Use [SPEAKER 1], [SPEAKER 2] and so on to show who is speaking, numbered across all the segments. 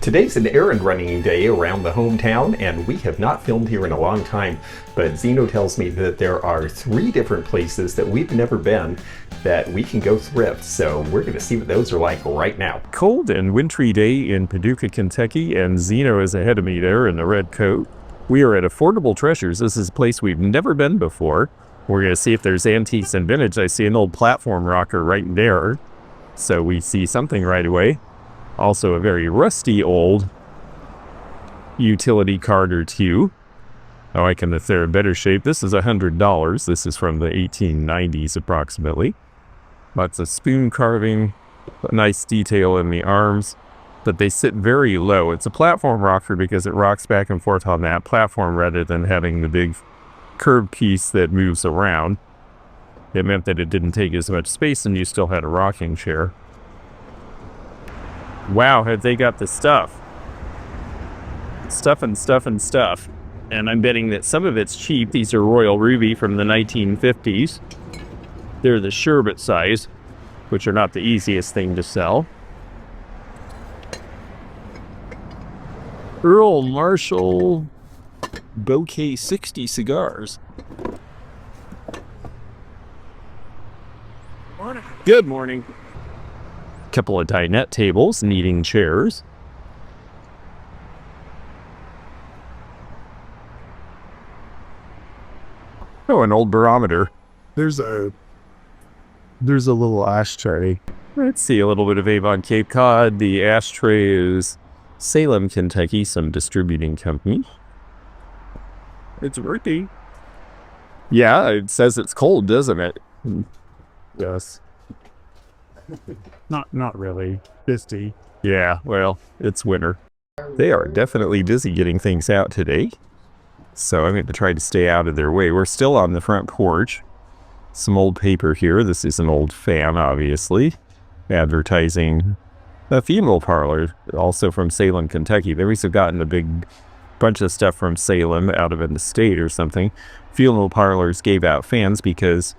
[SPEAKER 1] Today's an errand running day around the hometown, and we have not filmed here in a long time, but Xeno tells me that there are 3 different places that we've never been that we can go thrift, so we're going to see what those are like right now. Cold and wintry day in Paducah, Kentucky, and Xeno is ahead of me there in the red coat. We are at Affordable Treasures. This is a place we've never been before. We're going to see if there's antiques and vintage. I see an old platform rocker right there, so we see something right away. Also a very rusty old utility cart or two. I like them if they're in better shape. This is $100. This is from the 1890s approximately. Lots of spoon carving, a nice detail in the arms, but they sit very low. It's a platform rocker because it rocks back and forth on that platform rather than having the big curved piece that moves around. It meant that it didn't take as much space and you still had a rocking chair. Wow, have they got the stuff. Stuff and stuff and stuff. And I'm betting that some of it's cheap. These are Royal Ruby from the 1950s. They're the sherbet size, which are not the easiest thing to sell. Earl Marshall Bouquet 60 cigars. Morning. Good morning. Couple of dinette tables needing chairs. Oh, an old barometer. There's a little ashtray. Let's see, a little bit of Avon Cape Cod. The ashtray is Salem, Kentucky, some distributing company. It's earthy. Yeah, it says it's cold, doesn't it? Yes.
[SPEAKER 2] Not really. 50.
[SPEAKER 1] Yeah, well, it's winter. They are definitely busy getting things out today, so I'm going to try to stay out of their way. We're still on the front porch. Some old paper here. This is an old fan, obviously, advertising a funeral parlor, also from Salem, Kentucky. They must have gotten a big bunch of stuff from Salem out of an estate or something. Funeral parlors gave out fans because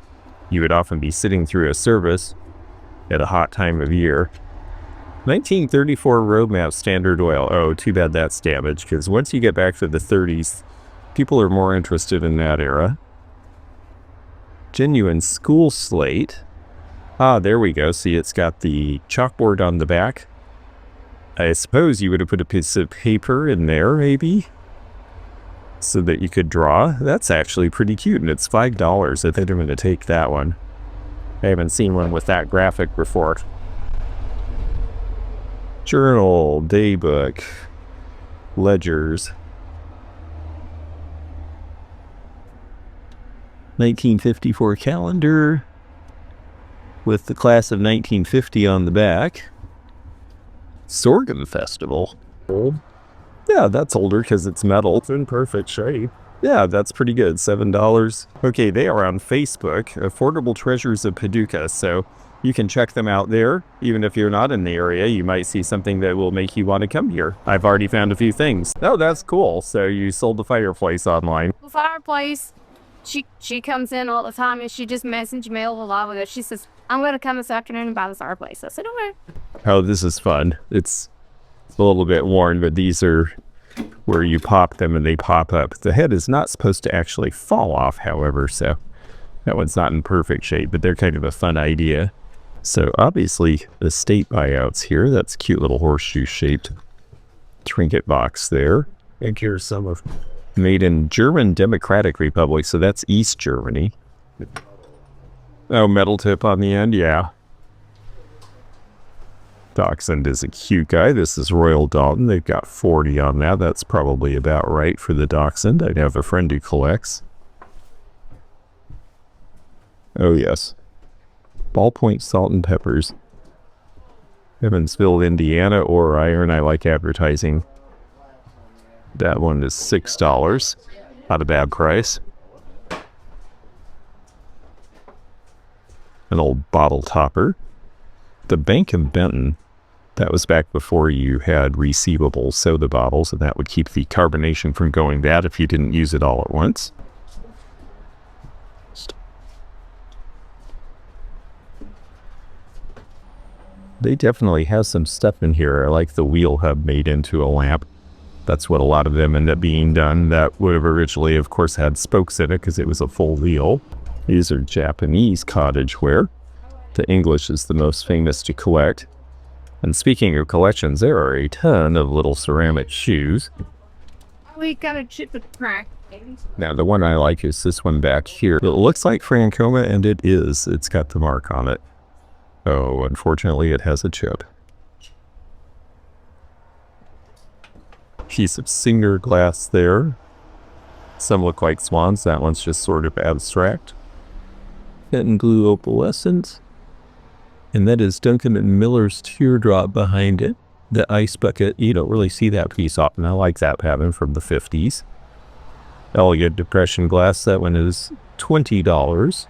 [SPEAKER 1] you would often be sitting through a service at a hot time of year. 1934 Roadmap Standard Oil. Oh, too bad that's damaged, because once you get back to the 30s, people are more interested in that era. Genuine school slate. Ah, there we go. See, it's got the chalkboard on the back. I suppose you would have put a piece of paper in there, maybe, so that you could draw. That's actually pretty cute, and it's $5. I think I'm going to take that one. I haven't seen one with that graphic before. Journal, daybook, ledgers. 1954 calendar with the class of 1950 on the back. Sorghum Festival. Old? Yeah, that's older because it's metal.
[SPEAKER 2] It's in perfect shape.
[SPEAKER 1] Yeah, that's pretty good. $7. Okay, they are on Facebook, Affordable Treasures of Paducah, so you can check them out there. Even if you're not in the area, you might see something that will make you want to come here. I've already found a few things. Oh, that's cool. So you sold the fireplace online.
[SPEAKER 3] The fireplace, she comes in all the time and she just messaged me a lot with it. She says, I'm going to come this afternoon and buy this fireplace. I said, okay.
[SPEAKER 1] Oh, this is fun. It's a little bit worn, but these are where you pop them and they pop up. The head is not supposed to actually fall off, however, so that one's not in perfect shape, but they're kind of a fun idea. So obviously estate buyouts here. That's a cute little horseshoe shaped trinket box there.
[SPEAKER 2] And here's some of
[SPEAKER 1] made in German Democratic Republic, so that's East Germany. Oh, metal tip on the end, yeah. Dachshund is a cute guy. This is Royal Dalton. They've got 40 on that. That's probably about right for the Dachshund. I have a friend who collects. Oh, yes. Ballpoint salt and peppers. Evansville, Indiana, or iron. I like advertising. That one is $6. Not a bad price. An old bottle topper. The Bank of Benton, that was back before you had resealable soda bottles, and that would keep the carbonation from going bad if you didn't use it all at once. They definitely have some stuff in here. I like the wheel hub made into a lamp. That's what a lot of them end up being done. That would have originally, of course, had spokes in it because it was a full wheel. These are Japanese cottage ware. The English is the most famous to collect. And speaking of collections, there are a ton of little ceramic shoes.
[SPEAKER 3] We got a chip with crack.
[SPEAKER 1] Now, the one I like is this one back here. It looks like Francoma, and it is. It's got the mark on it. Oh, unfortunately, it has a chip. Piece of Singer glass there. Some look like swans. That one's just sort of abstract. And blue opalescent. And that is Duncan and Miller's teardrop behind it. The ice bucket, you don't really see that piece often. I like that pattern from the 50s. Elegant depression glass, that one is $20.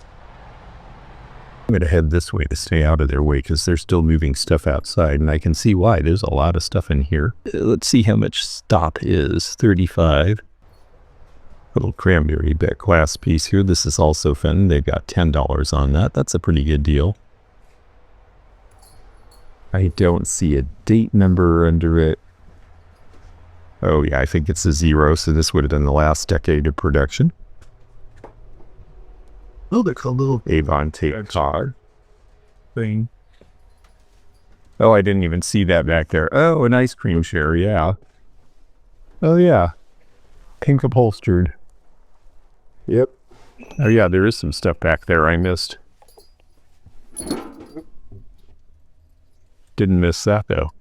[SPEAKER 1] I'm going to head this way to stay out of their way because they're still moving stuff outside, and I can see why. There's a lot of stuff in here. Let's see how much stop is. $35. Little cranberry back glass piece here. This is also fun. They've got $10 on that. That's a pretty good deal. I don't see a date number under it. Oh yeah, I think it's a 0, so this would have been the last decade of production.
[SPEAKER 2] Oh, they're called little
[SPEAKER 1] Avon tape card
[SPEAKER 2] thing.
[SPEAKER 1] Oh, I didn't even see that back there. Oh, an ice cream chair, yeah. Oh yeah, pink upholstered.
[SPEAKER 2] Yep.
[SPEAKER 1] Oh yeah, there is some stuff back there I missed. Didn't miss that though.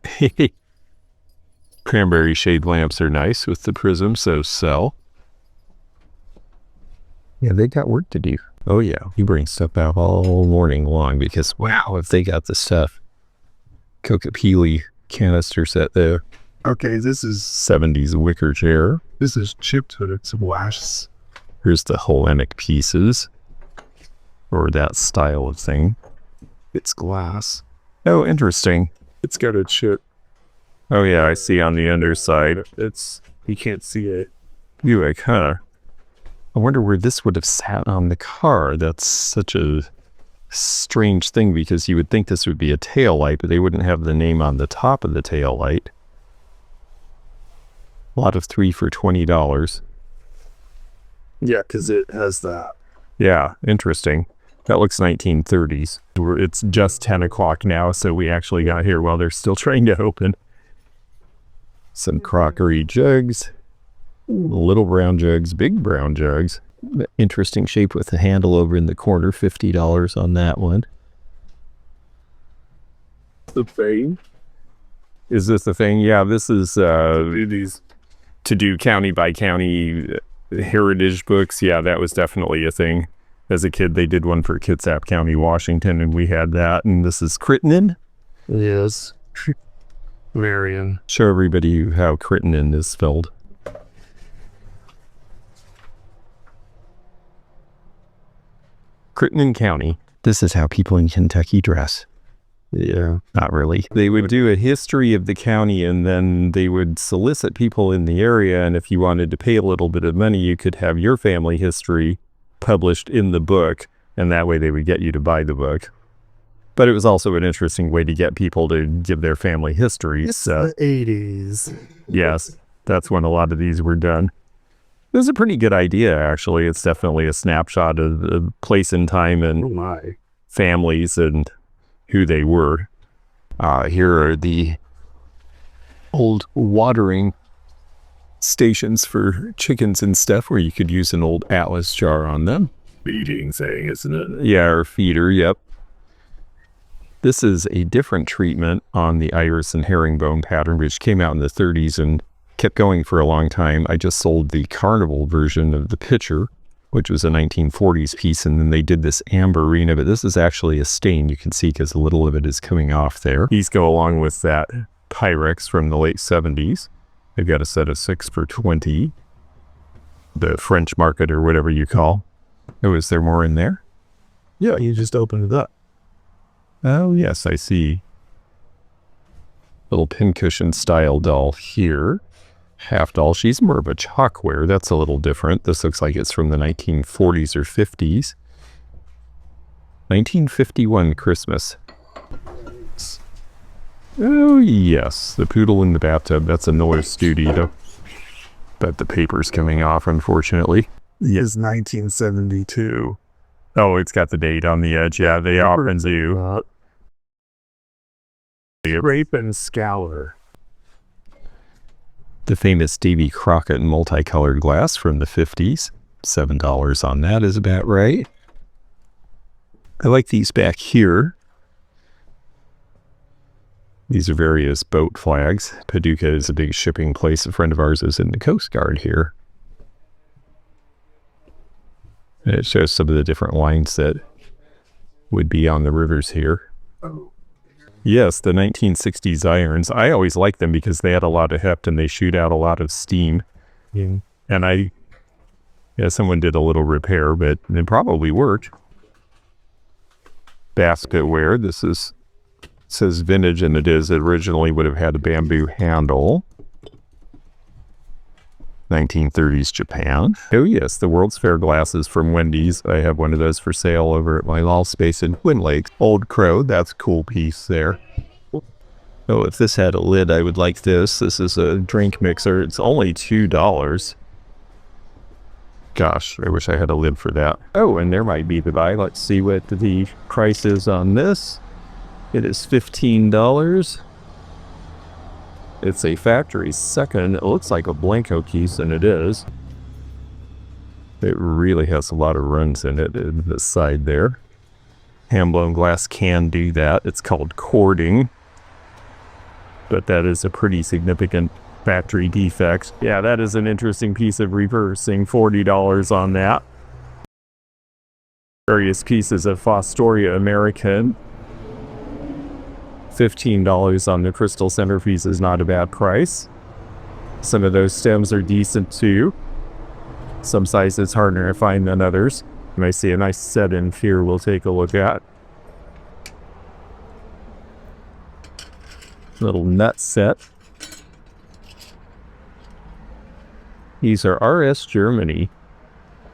[SPEAKER 1] Cranberry shade lamps are nice with the prism, so sell. Yeah, they got work to do. Oh yeah, you bring stuff out all morning long because wow, if they got the stuff. Kokopili canister set there.
[SPEAKER 2] Okay, this is
[SPEAKER 1] 70s wicker chair.
[SPEAKER 2] chipped to its wash.
[SPEAKER 1] Here's the Hellenic pieces. Or that style of thing.
[SPEAKER 2] It's glass.
[SPEAKER 1] Oh, interesting.
[SPEAKER 2] It's got a chip.
[SPEAKER 1] Oh yeah, I see on the underside.
[SPEAKER 2] You can't see it.
[SPEAKER 1] Buick, huh? I wonder where this would have sat on the car. That's such a strange thing because you would think this would be a tail light, but they wouldn't have the name on the top of the tail light. A lot of 3 for $20.
[SPEAKER 2] Yeah, because it has that.
[SPEAKER 1] Yeah, interesting. That looks 1930s. It's just 10 o'clock now, so we actually got here while they're still trying to open. Some crockery jugs. Little brown jugs, big brown jugs. Interesting shape with the handle over in the corner. $50 on that one.
[SPEAKER 2] The thing.
[SPEAKER 1] Is this the thing? Yeah, this is
[SPEAKER 2] These.
[SPEAKER 1] to do county by county heritage books. Yeah, that was definitely a thing. As a kid, they did one for Kitsap County, Washington, and we had that. And this is Crittenden.
[SPEAKER 2] Yes. Marion.
[SPEAKER 1] Show everybody how Crittenden is spelled. Crittenden County. This is how people in Kentucky dress.
[SPEAKER 2] Yeah.
[SPEAKER 1] Not really. They would do a history of the county, and then they would solicit people in the area. And if you wanted to pay a little bit of money, you could have your family history published in the book, and that way they would get you to buy the book. But it was also an interesting way to get people to give their family history.
[SPEAKER 2] It's the 80s.
[SPEAKER 1] Yes, that's when a lot of these were done. It was a pretty good idea, actually. It's definitely a snapshot of the place and time and
[SPEAKER 2] Oh my.
[SPEAKER 1] families and who they were. Here are the old watering stations for chickens and stuff where you could use an old Atlas jar on them.
[SPEAKER 2] Feeding thing, isn't it?
[SPEAKER 1] Yeah, or feeder, yep. This is a different treatment on the iris and herringbone pattern, which came out in the 30s and kept going for a long time. I just sold the carnival version of the picture, which was a 1940s piece, and then they did this amberina, but this is actually a stain you can see because a little of it is coming off there. These go along with that Pyrex from the late 70s. They've got a set of 6 for $20. The French market or whatever you call. Oh, is there more in there?
[SPEAKER 2] Yeah, you just opened it up.
[SPEAKER 1] Oh, yes, I see. Little pincushion style doll here. Half doll. She's more of a chalkware. That's a little different. This looks like it's from the 1940s or 50s. 1951 Christmas. Oh, yes. The poodle in the bathtub. That's a Noir studio. But the paper's coming off, unfortunately.
[SPEAKER 2] Is 1972.
[SPEAKER 1] Oh, it's got the date on the edge. Yeah, they often do.
[SPEAKER 2] Rape and Scour.
[SPEAKER 1] The famous Davy Crockett multicolored glass from the 50s. $7 on that is about right. I like these back here. These are various boat flags. Paducah is a big shipping place. A friend of ours is in the Coast Guard here. And it shows some of the different lines that would be on the rivers here. Yes, the 1960s irons. I always liked them because they had a lot of heft and they shoot out a lot of steam.
[SPEAKER 2] Yeah.
[SPEAKER 1] And someone did a little repair, but it probably worked. Basketware. This says vintage, and it is. It originally would have had a bamboo handle. 1930s Japan. Oh yes, the World's Fair glasses from Wendy's. I have one of those for sale over at my mall space in Twin Lakes. Old Crow, that's a cool piece there. Oh, if this had a lid, I would like this. This is a drink mixer. It's only $2. Gosh, I wish I had a lid for that. Oh, and there might be the buy. Let's see what the price is on this. It is $15. It's a factory second. It looks like a Blenko piece, and it is. It really has a lot of runs in it, in the side there. Hand-blown glass can do that. It's called cording. But that is a pretty significant factory defect. Yeah, that is an interesting piece of reversing. $40 on that. Various pieces of Fostoria American. $15 on the crystal centerpiece is not a bad price. Some of those stems are decent too. Some sizes harder to find than others. You may see a nice set in here we'll take a look at. Little nut set. These are RS Germany.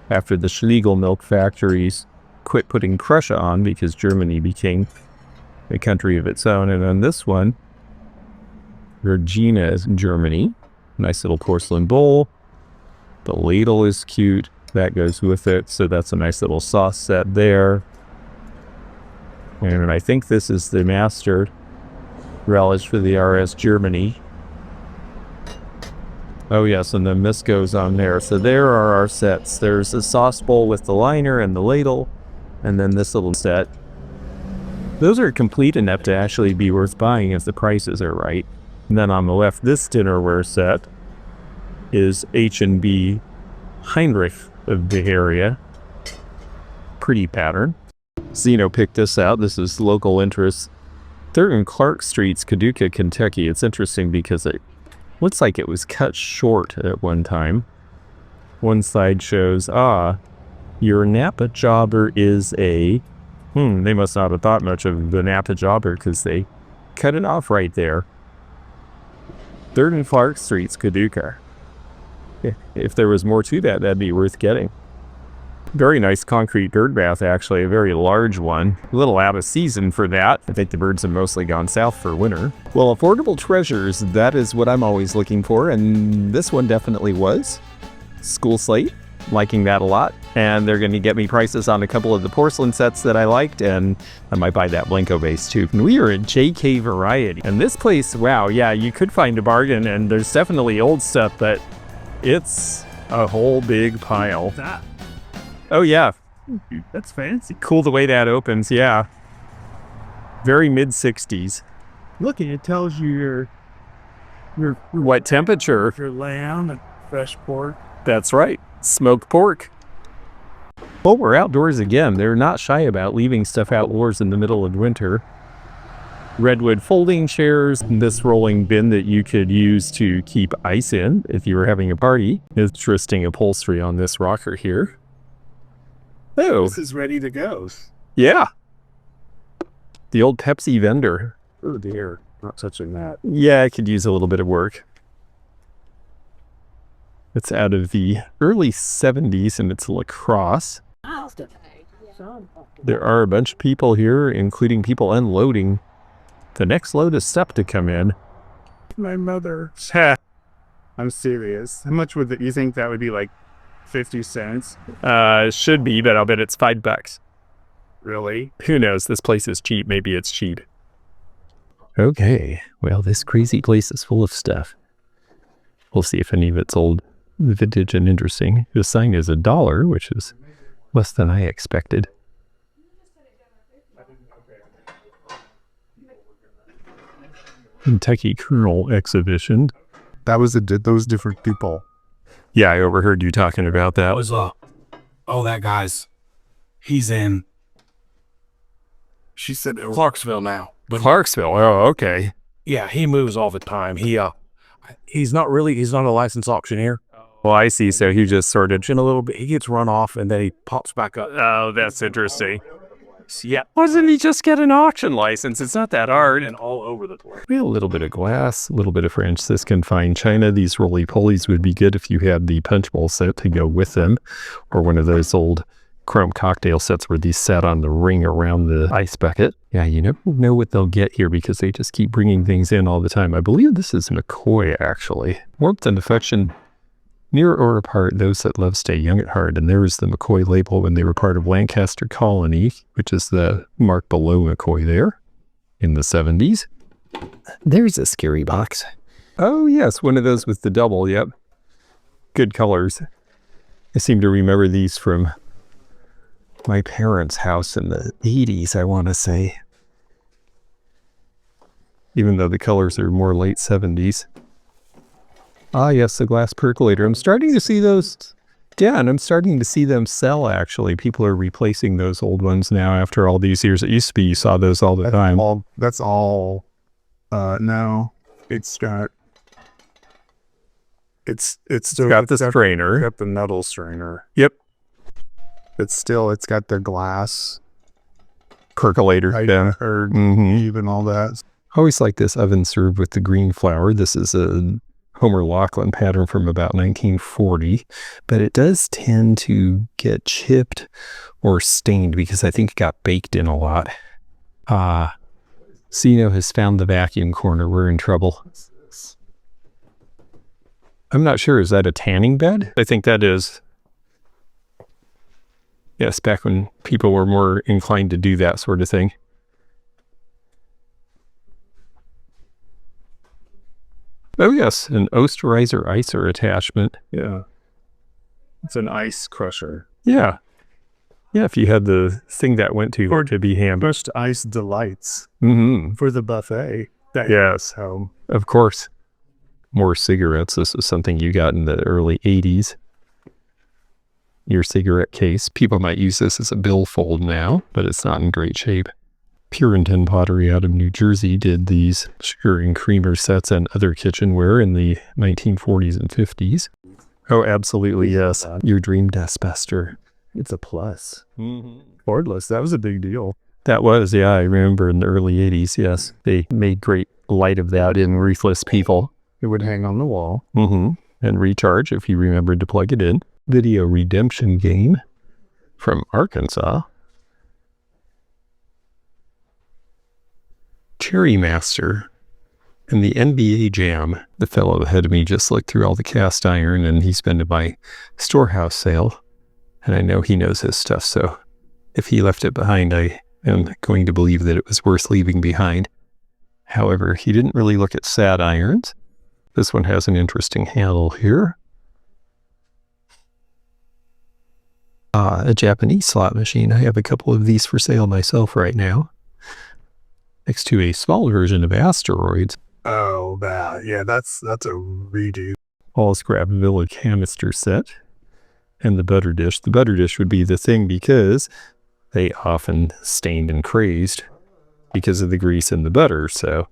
[SPEAKER 1] After the Schlegel milk factories quit putting Prussia on because Germany became a country of its own. And on this one, Regina is Germany. Nice little porcelain bowl. The ladle is cute. That goes with it. So that's a nice little sauce set there. And I think this is the mastered relish for the RS Germany. Oh yes, and then this goes on there. So there are our sets. There's a sauce bowl with the liner and the ladle. And then this little set. Those are complete enough to actually be worth buying if the prices are right. And then on the left, this dinnerware set is H&B Heinrich of the area. Pretty pattern. Xeno picked this out. This is local interest. 3rd and Clark Streets, Paducah, Kentucky. It's interesting because it looks like it was cut short at one time. One side shows, your Napa jobber is a... they must not have thought much of the Napa jobber because they cut it off right there. 3rd and Clark Streets, Paducah. If there was more to that, that'd be worth getting. Very nice concrete birdbath, actually. A very large one. A little out of season for that. I think the birds have mostly gone south for winter. Well, affordable treasures, that is what I'm always looking for, and this one definitely was. School slate. Liking that a lot, and they're going to get me prices on a couple of the porcelain sets that I liked, and I might buy that Blenko vase too. And we are at J&K Varieties, and this place, wow, yeah, you could find a bargain, and there's definitely old stuff, but it's a whole big pile.
[SPEAKER 2] That.
[SPEAKER 1] Oh yeah,
[SPEAKER 2] That's fancy.
[SPEAKER 1] cool the way that opens. Yeah, very mid-60s.
[SPEAKER 2] Look, it tells you your
[SPEAKER 1] What temperature?
[SPEAKER 2] your lamb and fresh pork.
[SPEAKER 1] That's right, smoked pork. Well, we're outdoors again. They're not shy about leaving stuff outdoors in the middle of winter. Redwood folding chairs, this rolling bin that you could use to keep ice in if you were having a party. Interesting upholstery on this rocker here. Oh,
[SPEAKER 2] This is ready to go.
[SPEAKER 1] yeah. The old Pepsi vendor.
[SPEAKER 2] Oh dear, not touching that.
[SPEAKER 1] Yeah, I could use a little bit of work. It's out of the early 70s and it's lacrosse. There are a bunch of people here, including people unloading the next load of stuff to come in.
[SPEAKER 2] My mother. I'm serious. How much would you think that would be, like 50 cents?
[SPEAKER 1] Should be, but I'll bet it's $5.
[SPEAKER 2] Really?
[SPEAKER 1] Who knows? This place is cheap. Maybe it's cheap. Okay. Well, this crazy place is full of stuff. We'll see if any of it's old, vintage, and interesting. The sign is $1, which is less than I expected. Kentucky Colonel exhibition.
[SPEAKER 2] That was those different people.
[SPEAKER 1] Yeah, I overheard you talking about that.
[SPEAKER 4] That was that guy's. He's in. She said Clarksville now.
[SPEAKER 1] But Clarksville. Oh, okay.
[SPEAKER 4] Yeah, he moves all the time. He's not a licensed auctioneer.
[SPEAKER 1] Well, I see. So he just sort of
[SPEAKER 4] In a little bit, he gets run off and then he pops back up.
[SPEAKER 1] Oh, that's interesting.
[SPEAKER 4] Yeah,
[SPEAKER 1] Why doesn't he just get an auction license? It's not that hard.
[SPEAKER 4] and all over the place.
[SPEAKER 1] We have a little bit of glass, a little bit of Franciscan Fine China. These roly-polies would be good if you had the punch bowl set to go with them, or one of those old chrome cocktail sets where these sat on the ring around the ice bucket. Yeah, you never know what they'll get here because they just keep bringing things in all the time. I believe this is McCoy, actually. Warmth and affection, near or apart, those that love stay young at heart. And there is the McCoy label when they were part of Lancaster Colony, which is the mark below McCoy there in the 70s. There's a scary box. Oh, yes, one of those with the double, yep. Good colors. I seem to remember these from my parents' house in the 80s, I want to say. Even though the colors are more late 70s. Ah, yes, the glass percolator. I'm starting to see those. Yeah, and I'm starting to see them sell, actually. People are replacing those old ones now after all these years. It used to be you saw those all the time.
[SPEAKER 2] That's all. No, it's got. It's still
[SPEAKER 1] got the strainer.
[SPEAKER 2] Got the metal strainer.
[SPEAKER 1] Yep.
[SPEAKER 2] It's got the glass
[SPEAKER 1] Percolator. Yeah.
[SPEAKER 2] Or
[SPEAKER 1] Mm-hmm.
[SPEAKER 2] even all that.
[SPEAKER 1] I always like this oven served with the green flour. This is a Homer Laughlin pattern from about 1940, but it does tend to get chipped or stained because I think it got baked in a lot. Xeno has found the vacuum corner. We're in trouble. I'm not sure. Is that a tanning bed? I think that is. Yes, back when people were more inclined to do that sort of thing. Oh, yes, an Osterreicher icer attachment.
[SPEAKER 2] Yeah. It's an ice crusher.
[SPEAKER 1] Yeah. Yeah, if you had the thing that went to be hammered.
[SPEAKER 2] Crushed ice delights
[SPEAKER 1] Mm-hmm.
[SPEAKER 2] for the buffet.
[SPEAKER 1] Yes,
[SPEAKER 2] Home.
[SPEAKER 1] of course. More cigarettes. This was something you got in the early 80s. Your cigarette case. People might use this as a billfold now, but it's not in great shape. Puritan Pottery out of New Jersey did these sugar and creamer sets and other kitchenware in the 1940s and 50s. Oh, absolutely, yes. Your dream dustbuster.
[SPEAKER 2] It's a plus.
[SPEAKER 1] Mm-hmm.
[SPEAKER 2] Cordless. That was a big deal.
[SPEAKER 1] That was, yeah, I remember in the early 80s, yes. They made great light of that in Ruthless People.
[SPEAKER 2] It would hang on the wall.
[SPEAKER 1] Mm-hmm. And recharge if you remembered to plug it in. Video redemption game from Arkansas. Cherry Master and the NBA Jam. The fellow ahead of me just looked through all the cast iron and he's been to my storehouse sale. And I know he knows his stuff, so if he left it behind, I am going to believe that it was worth leaving behind. However, he didn't really look at sad irons. This one has an interesting handle here. A Japanese slot machine. I have a couple of these for sale myself right now. Next to a small version of Asteroids.
[SPEAKER 2] Oh, that. Yeah, that's a redo.
[SPEAKER 1] All scrap Villa canister set. And the butter dish. The butter dish would be the thing because they often stained and crazed because of the grease in the butter. So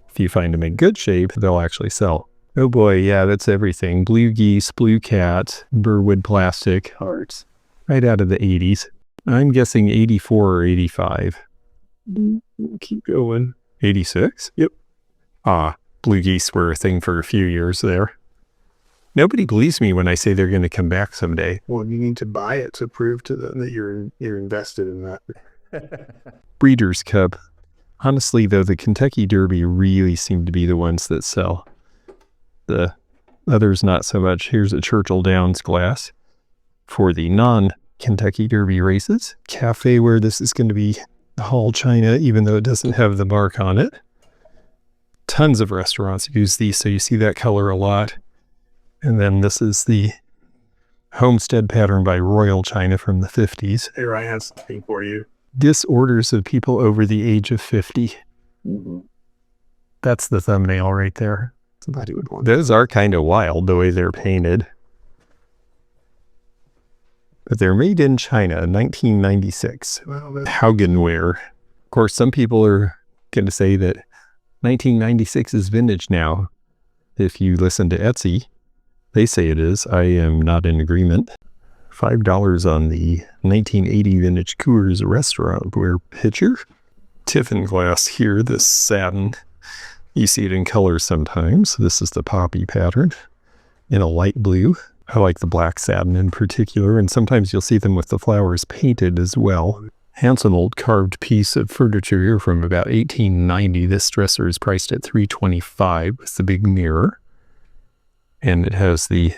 [SPEAKER 1] if you find them in good shape, they'll actually sell. Oh boy, yeah, that's everything. Blue geese, blue cat, Burwood plastic, hearts. Right out of the 80s. I'm guessing 84 or 85.
[SPEAKER 2] Keep going.
[SPEAKER 1] 86?
[SPEAKER 2] Yep.
[SPEAKER 1] Blue geese were a thing for a few years there. Nobody believes me when I say they're going to come back someday.
[SPEAKER 2] Well, you need to buy it to prove to them that you're invested in that.
[SPEAKER 1] Breeder's Cup. Honestly, though, the Kentucky Derby really seem to be the ones that sell. The others, not so much. Here's a Churchill Downs glass for the non-Kentucky Derby races. Cafe, where this is going to be Hall China, even though it doesn't have the mark on it. Tons of restaurants use these, so you see that color a lot. And then this is the Homestead pattern by Royal China from the 50s.
[SPEAKER 2] Here, I have something for you.
[SPEAKER 1] Disorders of people over the age of 50. That's the thumbnail right there.
[SPEAKER 2] Somebody would want
[SPEAKER 1] Those are kind of wild, the way they're painted. But they're made in China, 1996. Haugenware. Of course, some people are going to say that 1996 is vintage now. If you listen to Etsy, they say it is. I am not in agreement. $5 on the 1980 vintage Coors restaurantware pitcher. Tiffin glass here, this satin. You see it in color sometimes. This is the poppy pattern in a light blue. I like the black satin in particular, and sometimes you'll see them with the flowers painted as well. Handsome old carved piece of furniture here from about 1890. This dresser is priced at $325 with the big mirror. And it has the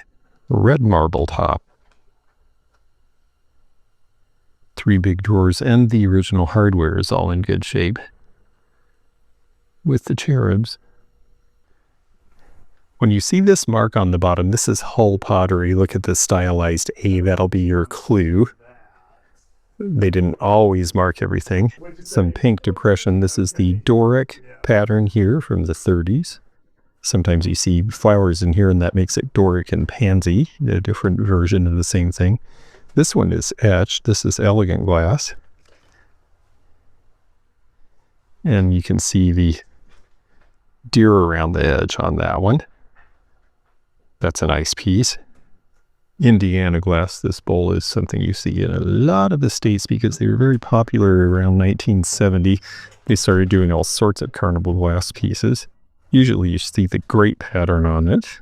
[SPEAKER 1] red marble top. 3 big drawers, and the original hardware is all in good shape. With the cherubs. When you see this mark on the bottom, this is Hull pottery. Look at the stylized A, that'll be your clue. They didn't always mark everything. Some pink depression. This is the Doric pattern here from the 30s. Sometimes you see flowers in here, and that makes it Doric and pansy, a different version of the same thing. This one is etched. This is elegant glass. And you can see the deer around the edge on that one. That's a nice piece. Indiana glass. This bowl is something you see in a lot of the states because they were very popular around 1970. They started doing all sorts of carnival glass pieces. Usually you see the grape pattern on it.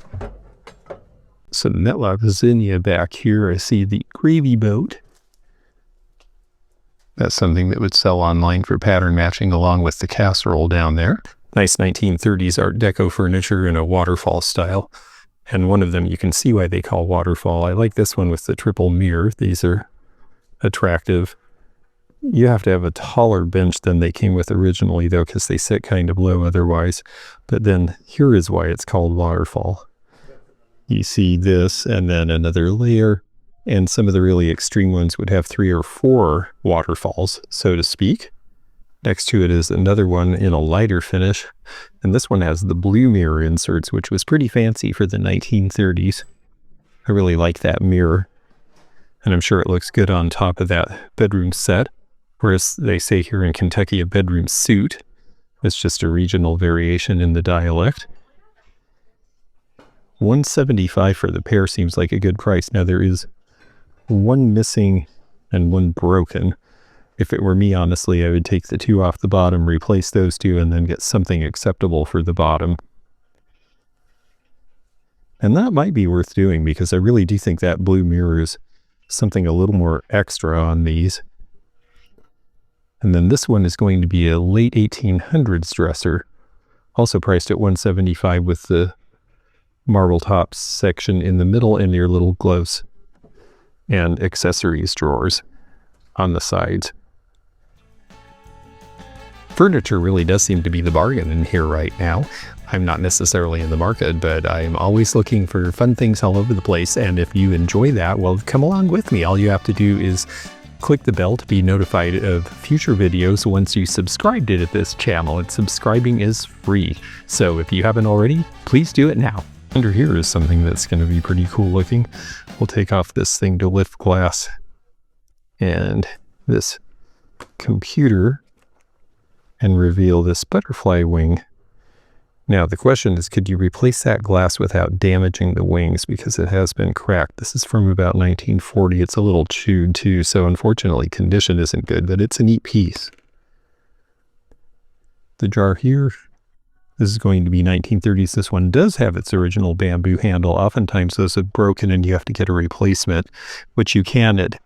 [SPEAKER 1] Some Metlock zinnia back here. I see the gravy boat. That's something that would sell online for pattern matching along with the casserole down there. Nice 1930s Art Deco furniture in a waterfall style. And one of them you can see why they call Waterfall. I like this one with the triple mirror. These are attractive. You have to have a taller bench than they came with originally, though, because they sit kind of low otherwise. But then here is why it's called Waterfall. You see this, and then another layer. And some of the really extreme ones would have 3 or 4 waterfalls, so to speak. Next to it is another one in a lighter finish. And this one has the blue mirror inserts, which was pretty fancy for the 1930s. I really like that mirror. And I'm sure it looks good on top of that bedroom set. Whereas they say here in Kentucky, a bedroom suit. It's just a regional variation in the dialect. $175 for the pair seems like a good price. Now there is one missing and one broken. If it were me, honestly, I would take the 2 off the bottom, replace those 2, and then get something acceptable for the bottom. And that might be worth doing because I really do think that blue mirror is something a little more extra on these. And then this one is going to be a late 1800s dresser, also priced at $175 with the marble top section in the middle and your little gloves and accessories drawers on the sides. Furniture really does seem to be the bargain in here right now. I'm not necessarily in the market, but I'm always looking for fun things all over the place. And if you enjoy that, well, come along with me. All you have to do is click the bell to be notified of future videos once you subscribed to this channel. And subscribing is free. So if you haven't already, please do it now. Under here is something that's going to be pretty cool looking. We'll take off this thing to lift glass. And this computer and reveal this butterfly wing. Now the question is, could you replace that glass without damaging the wings, because it has been cracked. This is from about 1940. It's a little chewed too, so unfortunately condition isn't good, but it's a neat piece. The jar here, this is going to be 1930s. This one does have its original bamboo handle. Oftentimes those have broken and you have to get a replacement, which you can at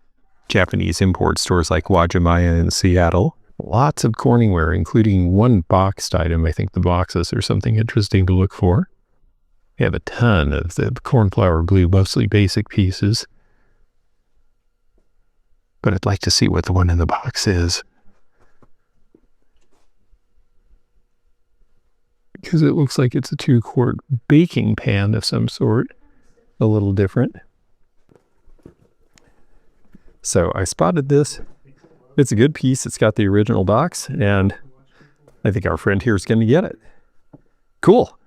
[SPEAKER 1] Japanese import stores like Wajimaya in Seattle. Lots of Corningware, including one boxed item. I think the boxes are something interesting to look for. We have a ton of the cornflower glue, mostly basic pieces. But I'd like to see what the one in the box is, because it looks like it's a 2-quart baking pan of some sort, a little different. So I spotted this. It's a good piece. It's got the original box, and I think our friend here is going to get it. Cool.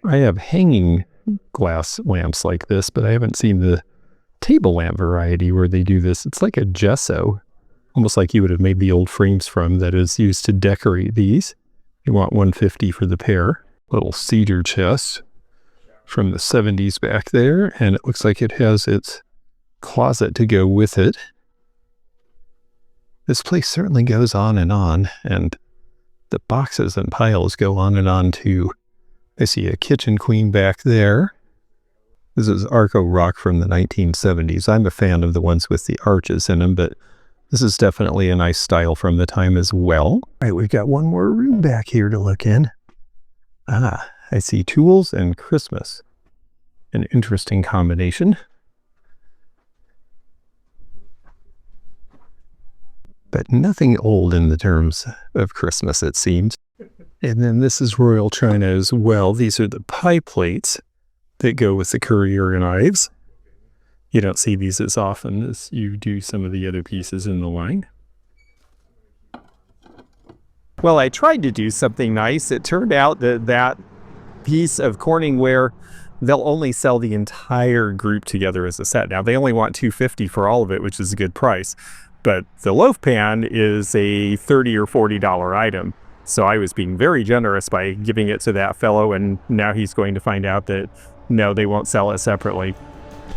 [SPEAKER 1] I have hanging glass lamps like this, but I haven't seen the table lamp variety where they do this. It's like a gesso, almost like you would have made the old frames from, that is used to decorate these. You want $150 for the pair. Little cedar chest from the 70s back there, and it looks like it has its closet to go with it. This place certainly goes on, and the boxes and piles go on too. I see a kitchen queen back there. This is Arco rock from the 1970s. I'm a fan of the ones with the arches in them, but this is definitely a nice style from the time as well. All right, we've got one more room back here to look in. Ah, I see tools and Christmas. An interesting combination. But nothing old in the terms of Christmas, it seems. And then this is Royal China as well. These are the pie plates that go with the courier knives. You don't see these as often as you do some of the other pieces in the line. Well, I tried to do something nice. It turned out that that piece of Corningware, they'll only sell the entire group together as a set. Now, they only want $250 for all of it, which is a good price. But the loaf pan is a $30 or $40 item. So I was being very generous by giving it to that fellow, and now he's going to find out that, no, they won't sell it separately.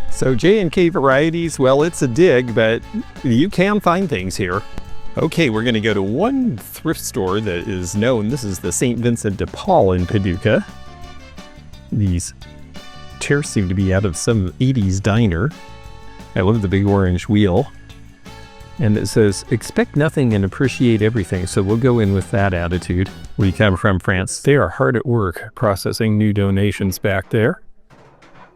[SPEAKER 1] So J&K Varieties, well, it's a dig, but you can find things here. Okay, we're going to go to one thrift store that is known. This is the St. Vincent de Paul in Paducah. These chairs seem to be out of some 80s diner. I love the big orange wheel. And it says, expect nothing and appreciate everything. So we'll go in with that attitude. We come from France. They are hard at work processing new donations back there.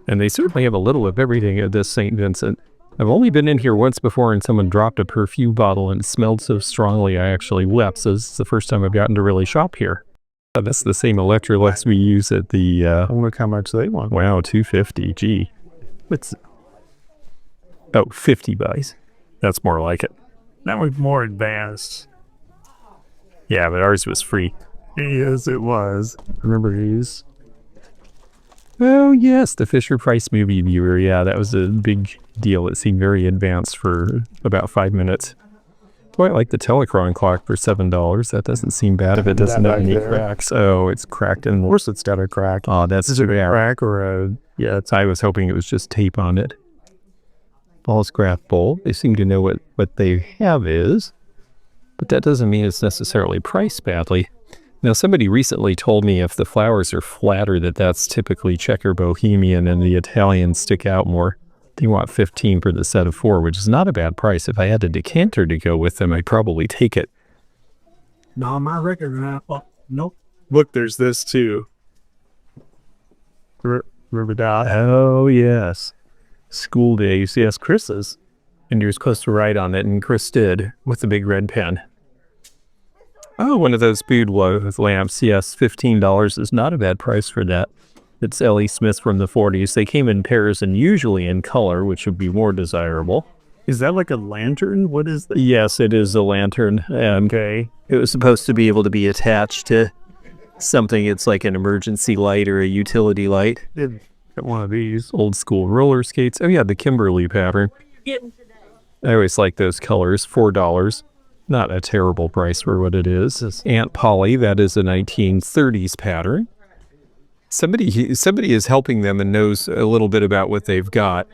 [SPEAKER 1] And they certainly have a little of everything at this St. Vincent. I've only been in here once before, and someone dropped a perfume bottle and it smelled so strongly I actually wept. So this is the first time I've gotten to really shop here. That's the same Electrolux we use at the...
[SPEAKER 2] Look how much they want.
[SPEAKER 1] Wow, $250. Gee. What's... Oh, $50. That's more like it.
[SPEAKER 2] That was more advanced.
[SPEAKER 1] Yeah, but ours was free.
[SPEAKER 2] Yes, it was. Remember these?
[SPEAKER 1] Oh, yes, the Fisher-Price movie viewer. Yeah, that was a big deal. It seemed very advanced for about 5 minutes. Boy, I like the Telecron clock for $7. That doesn't seem bad if it doesn't have any cracks. Oh, it's cracked in.
[SPEAKER 2] Of course it's got a crack.
[SPEAKER 1] Oh, that's
[SPEAKER 2] Is it a crack or a...
[SPEAKER 1] Yeah, I was hoping it was just tape on it. Ball's craft bowl. They seem to know what they have is, but that doesn't mean it's necessarily priced badly. Now, somebody recently told me if the flowers are flatter, that's typically Checker Bohemian, and the Italians stick out more. They want $15 for the set of 4, which is not a bad price. If I had a decanter to go with them, I'd probably take it.
[SPEAKER 2] No, my record. Nope. Look, there's this too. Remember that?
[SPEAKER 1] Oh, yes. School days. Yes, Chris's. And you're supposed to write on it, and Chris did with the big red pen. Oh, one of those boudoir lamps. Yes, $15 is not a bad price for that. It's L.E. Smith from the 40s. They came in pairs and usually in color, which would be more desirable.
[SPEAKER 2] Is that like a lantern? What is that?
[SPEAKER 1] Yes, it is a lantern.
[SPEAKER 2] Okay.
[SPEAKER 1] It was supposed to be able to be attached to something. It's like an emergency light or a utility light.
[SPEAKER 2] Did get one of these.
[SPEAKER 1] Old school roller skates. Oh yeah, the Kimberly pattern. I always like those colors. $4. Not a terrible price for what it is. Aunt Polly, that is a 1930s pattern. Somebody is helping them and knows a little bit about what they've got.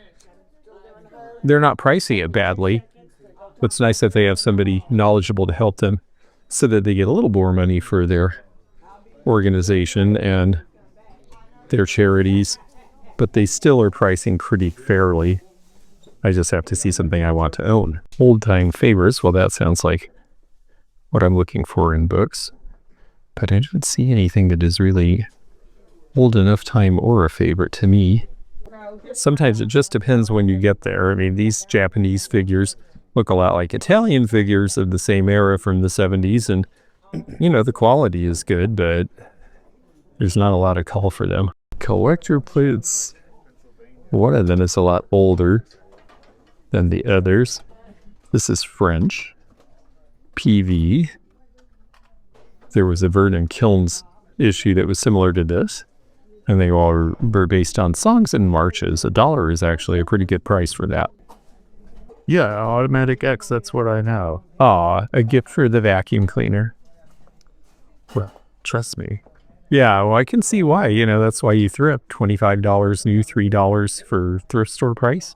[SPEAKER 1] They're not pricing it badly. It's nice that they have somebody knowledgeable to help them so that they get a little more money for their organization and their charities, but they still are pricing pretty fairly. I just have to see something I want to own. Old time favorites. Well, that sounds like what I'm looking for in books, but I don't see anything that is really old enough time or a favorite to me. Sometimes it just depends when you get there. I mean, these Japanese figures look a lot like Italian figures of the same era from the 70s, and, you know, the quality is good, but there's not a lot of call for them. Collector plates. One of them is a lot older than the others. This is French. PV. There was a Vernon Kilns issue that was similar to this, and they all were based on songs and marches. $1 is actually a pretty good price for that.
[SPEAKER 2] Yeah, automatic X, that's what I know.
[SPEAKER 1] Aw, a gift for the vacuum cleaner.
[SPEAKER 2] Well, trust me.
[SPEAKER 1] Yeah, well, I can see why. You know, that's why you thrift. $25 new, $3 for thrift store price.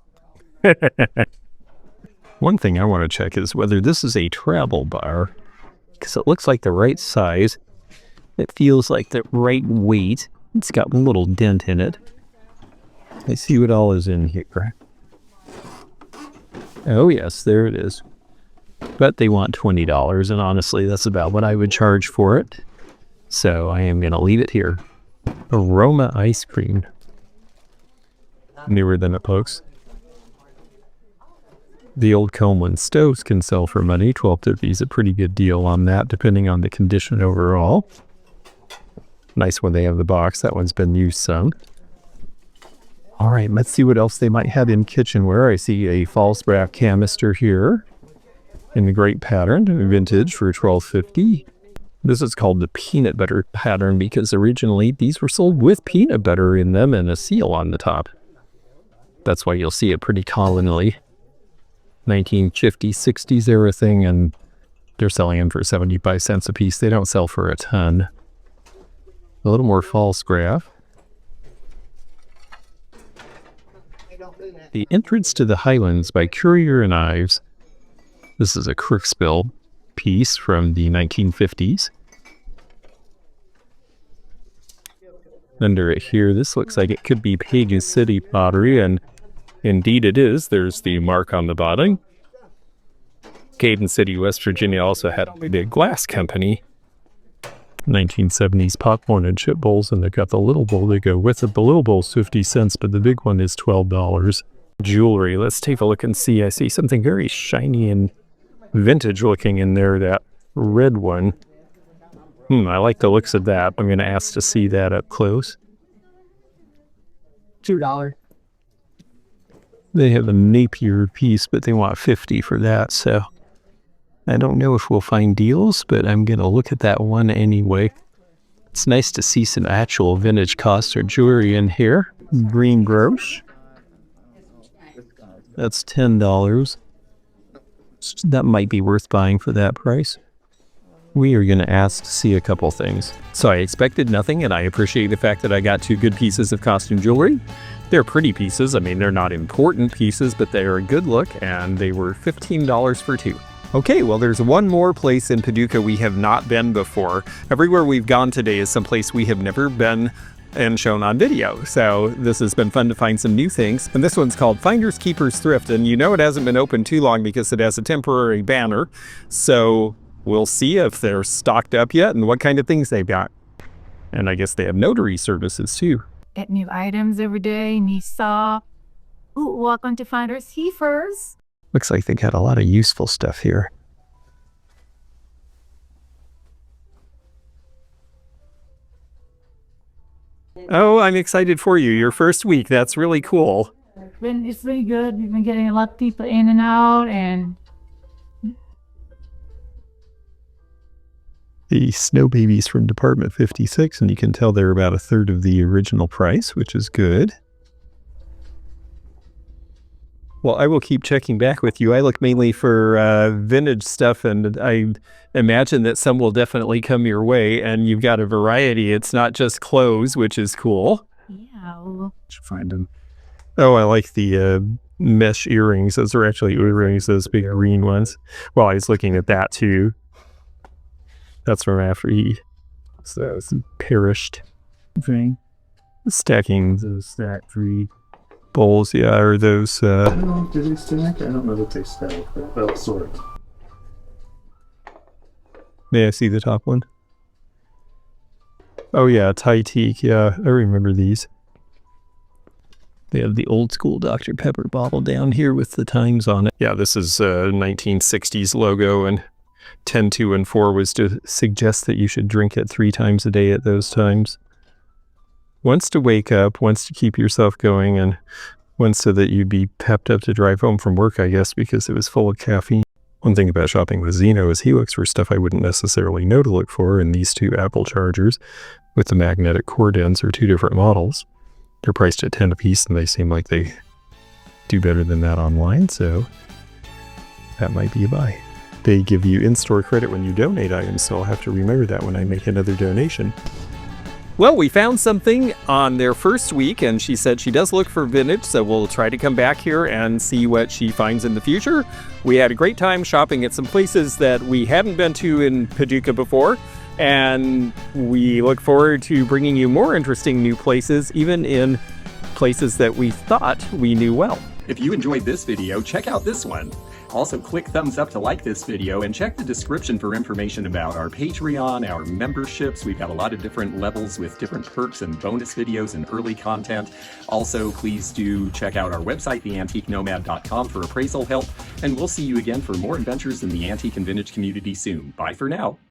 [SPEAKER 1] One thing I want to check is whether this is a travel bar, because it looks like the right size. It feels like the right weight. It's got a little dent in it. Let's see what all is in here. Oh yes, there it is. But they want $20, and honestly, that's about what I would charge for it. So I am going to leave it here. Aroma ice cream. Newer than it looks. The old Coleman stoves can sell for money. $12.50 is a pretty good deal on that, depending on the condition overall. Nice when they have the box. That one's been used some. All right, let's see what else they might have in kitchenware. I see a false brass canister here in the great pattern, vintage, for $12.50. This is called the peanut butter pattern because originally these were sold with peanut butter in them and a seal on the top. That's why you'll see it pretty commonly. 1950s, 60s era thing, and they're selling them for 75 cents a piece. They don't sell for a ton. A little more false graph. The Entrance to the Highlands by Currier and Ives. This is a Crookesbill piece from the 1950s. Under it here, this looks like it could be Pagan City pottery, and indeed it is. There's the mark on the bottom. Caden City, West Virginia also had a big glass company. 1970s popcorn and chip bowls, and they've got the little bowl they go with it. The little bowl's 50 cents, but the big one is $12. Jewelry, let's take a look and see. I see something very shiny and vintage looking in there, that red one. I like the looks of that. I'm going to ask to see that up close.
[SPEAKER 5] $2.
[SPEAKER 1] They have a Napier piece, but they want $50 for that, so I don't know if we'll find deals, but I'm going to look at that one anyway. It's nice to see some actual vintage costs or jewelry in here. Green brooch. That's $10. That might be worth buying for that price. We are going to ask to see a couple things. So I expected nothing, and I appreciate the fact that I got 2 good pieces of costume jewelry. They're pretty pieces. I mean, they're not important pieces, but they are a good look, and they were $15 for 2. Okay, well, there's one more place in Paducah we have not been before. Everywhere we've gone today is someplace we have never been and shown on video. So this has been fun to find some new things. And this one's called Finders Keepers Thrift. And you know it hasn't been open too long because it has a temporary banner. So we'll see if they're stocked up yet and what kind of things they've got. And I guess they have notary services too.
[SPEAKER 5] Get new items every day, new saw. Ooh, welcome to Finders Keepers.
[SPEAKER 1] Looks like they got a lot of useful stuff here. Oh, I'm excited for you. Your first week. That's really cool.
[SPEAKER 5] It's been good. We've been getting a lot of people in and out, and
[SPEAKER 1] The Snow Babies from Department 56, and you can tell they're about 1/3 of the original price, which is good. Well, I will keep checking back with you. I look mainly for vintage stuff, and I imagine that some will definitely come your way, and you've got a variety. It's not just clothes, which is cool.
[SPEAKER 5] yeah, well,
[SPEAKER 2] Should find them.
[SPEAKER 1] Oh, I like the mesh earrings. Those are actually earrings, those big green ones. Well, I was looking at that too. That's from after he perished.
[SPEAKER 2] Thing.
[SPEAKER 1] Stacking
[SPEAKER 2] Those stack 3.
[SPEAKER 1] bowls, yeah, or those
[SPEAKER 2] I don't know, do they stack? I don't know that they stack, but they'll sort.
[SPEAKER 1] May I see the top one? Oh yeah, Thai teak. Yeah, I remember these. They have the old school Dr. Pepper bottle down here with the times on it. Yeah, this is a 1960s logo, and 10, 2, and 4 was to suggest that you should drink it 3 times a day at those times. Once to wake up, once to keep yourself going, and once so that you'd be pepped up to drive home from work, I guess, because it was full of caffeine. One thing about shopping with Xeno is he looks for stuff I wouldn't necessarily know to look for, and these 2 Apple chargers with the magnetic cord ends are 2 different models. They're priced at 10 a piece, and they seem like they do better than that online, so that might be a buy. They give you in-store credit when you donate items, so I'll have to remember that when I make another donation. Well, we found something on their first week, and she said she does look for vintage, so we'll try to come back here and see what she finds in the future. We had a great time shopping at some places that we hadn't been to in Paducah before, and we look forward to bringing you more interesting new places, even in places that we thought we knew well.
[SPEAKER 6] If you enjoyed this video, check out this one. Also, click thumbs up to like this video and check the description for information about our Patreon, our memberships. We've got a lot of different levels with different perks and bonus videos and early content. Also, please do check out our website, theantiquenomad.com, for appraisal help. And we'll see you again for more adventures in the antique and vintage community soon. Bye for now.